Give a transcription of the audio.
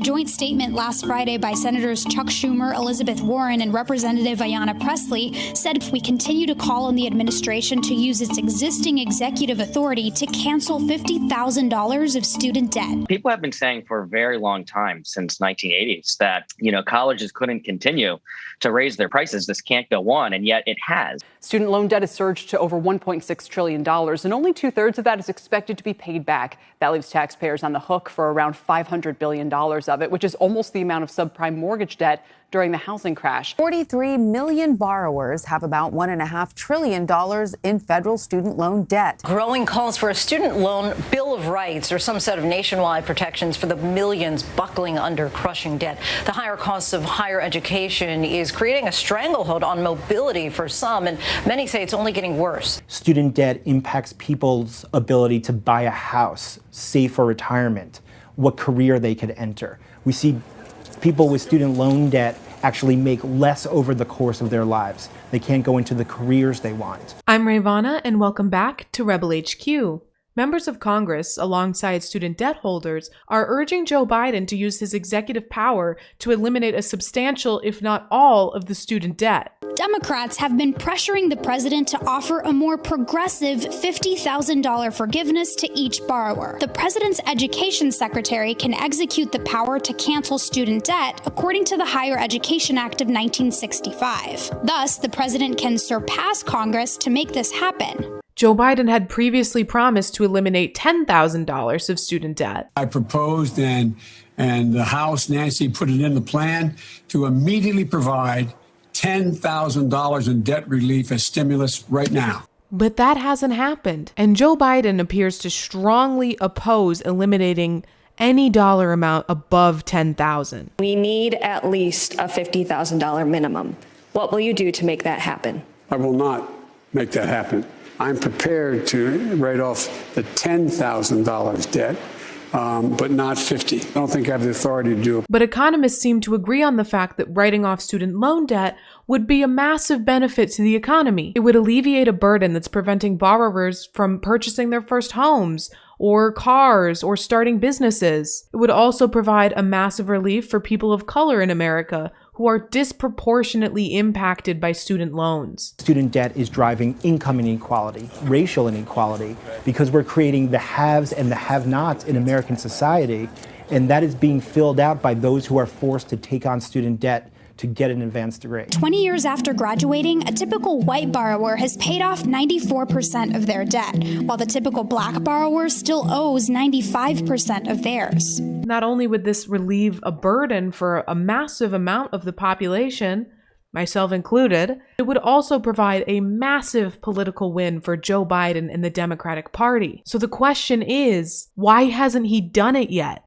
joint statement last Friday by Senators Chuck Schumer, Elizabeth Warren, and Representative Ayanna Pressley said we continue to call on the administration to use its existing executive authority to cancel $50,000 of student debt. People have been saying for a very long time, since 1980s, that, colleges couldn't continue to raise their prices. This can't go on, and yet it has. Student loan debt has surged to over $1.6 trillion, and only 2/3 of that is expected to be paid back. That leaves taxpayers on the hook for around $500 billion of it, which is almost the amount of subprime mortgage debt during the housing crash. 43 million borrowers have about $1.5 trillion in federal student loan debt. Growing calls for a student loan bill of rights or some set of nationwide protections for the millions buckling under crushing debt. The higher costs of higher education is creating a stranglehold on mobility for some, and many say it's only getting worse. Student debt impacts people's ability to buy a house, save for retirement, what career they could enter. We see people with student loan debt actually make less over the course of their lives. They can't go into the careers they want. I'm Rayy Vana, and welcome back to Rebel HQ. Members of Congress, alongside student debt holders, are urging Joe Biden to use his executive power to eliminate a substantial, if not all, of the student debt. Democrats have been pressuring the president to offer a more progressive $50,000 forgiveness to each borrower. The president's education secretary can execute the power to cancel student debt, according to the Higher Education Act of 1965. Thus, the president can surpass Congress to make this happen. Joe Biden had previously promised to eliminate $10,000 of student debt. I proposed and the House, Nancy, put it in the plan to immediately provide $10,000 in debt relief as stimulus right now. But that hasn't happened, and Joe Biden appears to strongly oppose eliminating any dollar amount above $10,000. We need at least a $50,000 minimum. What will you do to make that happen? I will not make that happen. I'm prepared to write off the $10,000 debt, but not 50. I don't think I have the authority to do it. But economists seem to agree on the fact that writing off student loan debt would be a massive benefit to the economy. It would alleviate a burden that's preventing borrowers from purchasing their first homes or cars or starting businesses. It would also provide a massive relief for people of color in America who are disproportionately impacted by student loans. Student debt is driving income inequality, racial inequality, because we're creating the haves and the have-nots in American society, and that is being filled out by those who are forced to take on student debt to get an advanced degree. 20 years after graduating, a typical white borrower has paid off 94% of their debt, while the typical black borrower still owes 95% of theirs. Not only would this relieve a burden for a massive amount of the population, myself included, it would also provide a massive political win for Joe Biden and the Democratic Party. So the question is, why hasn't he done it yet?